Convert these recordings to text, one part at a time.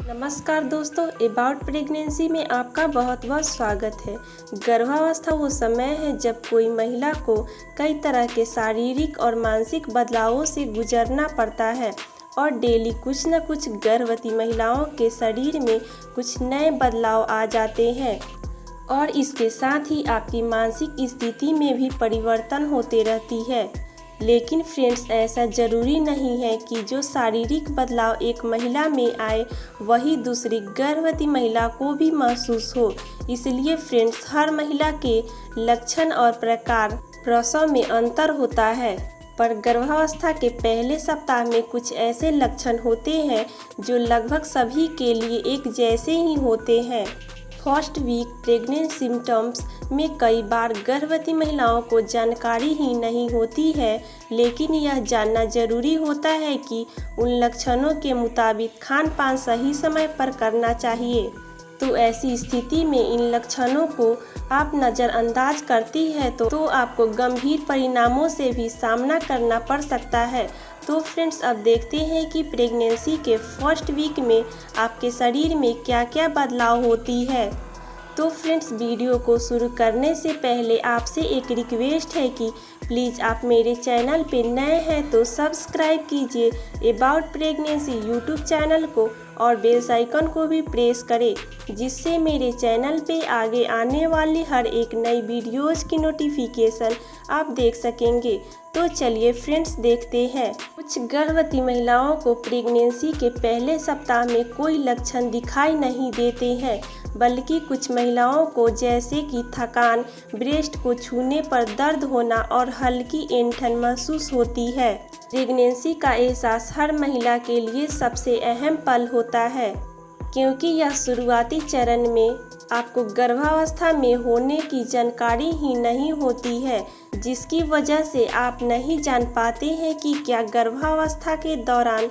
नमस्कार दोस्तों, about pregnancy में आपका बहुत बहुत स्वागत है। गर्भावस्था वो समय है जब कोई महिला को कई तरह के शारीरिक और मानसिक बदलावों से गुजरना पड़ता है और डेली कुछ न कुछ गर्भवती महिलाओं के शरीर में कुछ नए बदलाव आ जाते हैं और इसके साथ ही आपकी मानसिक स्थिति में भी परिवर्तन होते रहती है। लेकिन फ्रेंड्स, ऐसा ज़रूरी नहीं है कि जो शारीरिक बदलाव एक महिला में आए वही दूसरी गर्भवती महिला को भी महसूस हो। इसलिए फ्रेंड्स, हर महिला के लक्षण और प्रकार प्रसव में अंतर होता है, पर गर्भावस्था के पहले सप्ताह में कुछ ऐसे लक्षण होते हैं जो लगभग सभी के लिए एक जैसे ही होते हैं। फर्स्ट वीक प्रेग्नेंट सिम्टम्स में कई बार गर्भवती महिलाओं को जानकारी ही नहीं होती है, लेकिन यह जानना जरूरी होता है कि उन लक्षणों के मुताबिक खान पान सही समय पर करना चाहिए। तो ऐसी स्थिति में इन लक्षणों को आप नज़रअंदाज करती है तो आपको गंभीर परिणामों से भी सामना करना पड़ सकता है। तो फ्रेंड्स, अब देखते हैं कि प्रेगनेंसी के फर्स्ट वीक में आपके शरीर में क्या क्या बदलाव होती है। तो फ्रेंड्स, वीडियो को शुरू करने से पहले आपसे एक रिक्वेस्ट है कि प्लीज़ आप मेरे चैनल पे नए हैं तो सब्सक्राइब कीजिए अबाउट प्रेगनेंसी यूट्यूब चैनल को और बेल आइकन को भी प्रेस करें, जिससे मेरे चैनल पे आगे आने वाली हर एक नई वीडियोज़ की नोटिफिकेशन आप देख सकेंगे। तो चलिए फ्रेंड्स, देखते हैं। कुछ गर्भवती महिलाओं को प्रेगनेंसी के पहले सप्ताह में कोई लक्षण दिखाई नहीं देते हैं, बल्कि कुछ महिलाओं को जैसे कि थकान, ब्रेस्ट को छूने पर दर्द होना और हल्की ऐंठन महसूस होती है। प्रेगनेंसी का एहसास हर महिला के लिए सबसे अहम पल होता है, क्योंकि यह शुरुआती चरण में आपको गर्भावस्था में होने की जानकारी ही नहीं होती है, जिसकी वजह से आप नहीं जान पाते हैं कि क्या गर्भावस्था के दौरान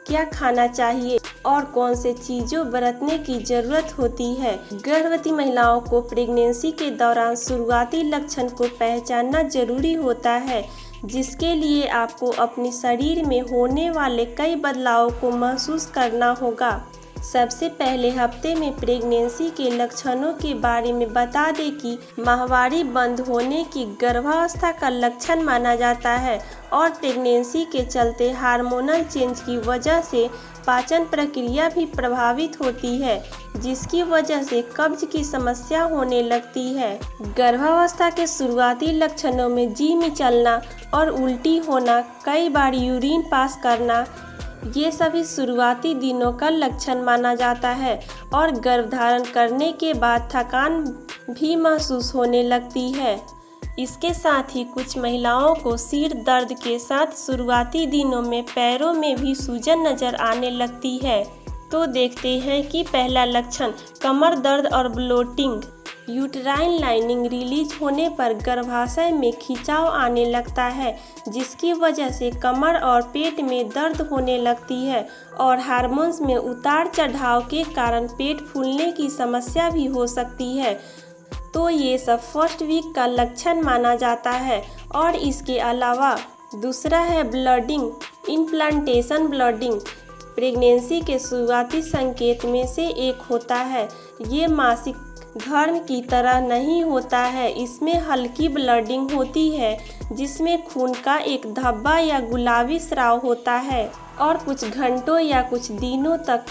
क्या खाना चाहिए और कौन से चीज़ों बरतने की ज़रूरत होती है। गर्भवती महिलाओं को प्रेगनेंसी के दौरान शुरुआती लक्षण को पहचानना जरूरी होता है, जिसके लिए आपको अपने शरीर में होने वाले कई बदलावों को महसूस करना होगा। सबसे पहले हफ्ते में प्रेगनेंसी के लक्षणों के बारे में बता दें कि माहवारी बंद होने की गर्भावस्था का लक्षण माना जाता है और प्रेगनेंसी के चलते हार्मोनल चेंज की वजह से पाचन प्रक्रिया भी प्रभावित होती है, जिसकी वजह से कब्ज की समस्या होने लगती है। गर्भावस्था के शुरुआती लक्षणों में जी में चलना और उल्टी होना, कई बार यूरिन पास करना, ये सभी शुरुआती दिनों का लक्षण माना जाता है और गर्भधारण करने के बाद थकान भी महसूस होने लगती है। इसके साथ ही कुछ महिलाओं को सिर दर्द के साथ शुरुआती दिनों में पैरों में भी सूजन नजर आने लगती है। तो देखते हैं कि पहला लक्षण कमर दर्द और ब्लोटिंग। यूटेराइन लाइनिंग रिलीज होने पर गर्भाशय में खिंचाव आने लगता है, जिसकी वजह से कमर और पेट में दर्द होने लगती है और हार्मोन्स में उतार चढ़ाव के कारण पेट फूलने की समस्या भी हो सकती है। तो ये सब फर्स्ट वीक का लक्षण माना जाता है। और इसके अलावा दूसरा है ब्लडिंग, इम्प्लांटेशन ब्लडिंग। प्रेगनेंसी के शुरुआती संकेत में से एक होता है। ये मासिक धर्म की तरह नहीं होता है, इसमें हल्की ब्लडिंग होती है, जिसमें खून का एक धब्बा या गुलाबी स्राव होता है और कुछ घंटों या कुछ दिनों तक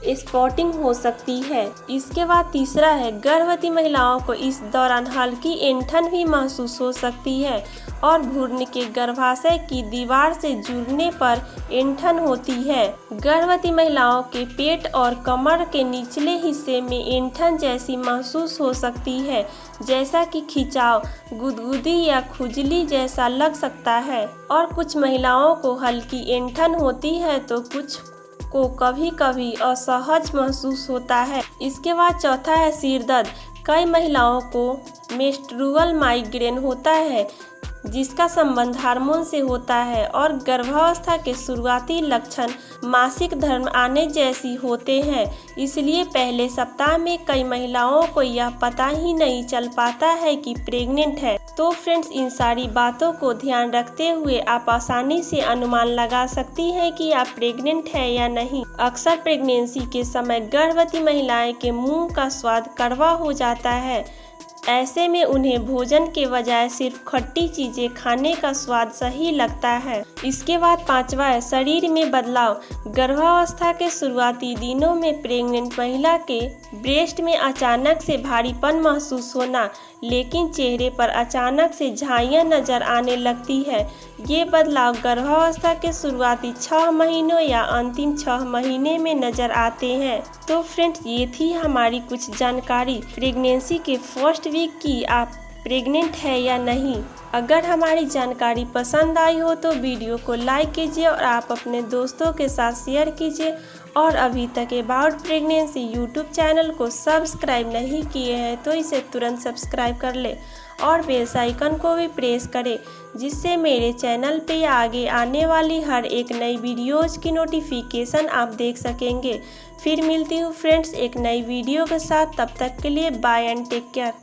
स्पॉटिंग हो सकती है। इसके बाद तीसरा है गर्भवती महिलाओं को इस दौरान हल्की ऐंठन भी महसूस हो सकती है और भ्रूण के गर्भाशय की दीवार से जुड़ने पर ऐंठन होती है। गर्भवती महिलाओं के पेट और कमर के निचले हिस्से में ऐंठन जैसी महसूस हो सकती है, जैसा कि खिंचाव, गुदगुदी या खुजली जैसा लग सकता है। और कुछ महिलाओं को हल्की ऐंठन होती है तो कुछ को कभी कभी असहज महसूस होता है। इसके बाद चौथा है सिर दर्द। कई महिलाओं को मेंस्ट्रुअल माइग्रेन होता है, जिसका संबंध हार्मोन से होता है और गर्भावस्था के शुरुआती लक्षण मासिक धर्म आने जैसी होते हैं। इसलिए पहले सप्ताह में कई महिलाओं को यह पता ही नहीं चल पाता है कि प्रेग्नेंट है। तो फ्रेंड्स, इन सारी बातों को ध्यान रखते हुए आप आसानी से अनुमान लगा सकती हैं कि आप प्रेग्नेंट है या नहीं। अक्सर प्रेगनेंसी के समय गर्भवती महिलाएं के मुंह का स्वाद कड़वा हो जाता है। ऐसे में उन्हें भोजन के बजाय सिर्फ खट्टी चीजें खाने का स्वाद सही लगता है। इसके बाद पांचवा है शरीर में बदलाव। गर्भावस्था के शुरुआती दिनों में प्रेग्नेंट महिला के ब्रेस्ट में अचानक से भारीपन महसूस होना, लेकिन चेहरे पर अचानक से झाइयाँ नजर आने लगती है। ये बदलाव गर्भावस्था के शुरुआती 6 महीनों या अंतिम 6 महीने में नजर आते हैं। तो फ्रेंड्स, ये थी हमारी कुछ जानकारी प्रेगनेंसी के फर्स्ट वीक की। आप प्रेग्नेंट है या नहीं। अगर हमारी जानकारी पसंद आई हो तो वीडियो को लाइक कीजिए और आप अपने दोस्तों के साथ शेयर कीजिए। और अभी तक अबाउट प्रेगनेंसी यूट्यूब चैनल को सब्सक्राइब नहीं किए हैं तो इसे तुरंत सब्सक्राइब कर ले और बेल आइकन को भी प्रेस करें, जिससे मेरे चैनल पे आगे आने वाली हर एक नई वीडियोज़ की नोटिफिकेशन आप देख सकेंगे। फिर मिलती हूँ फ्रेंड्स एक नई वीडियो के साथ। तब तक के लिए बाय एंड टेक केयर।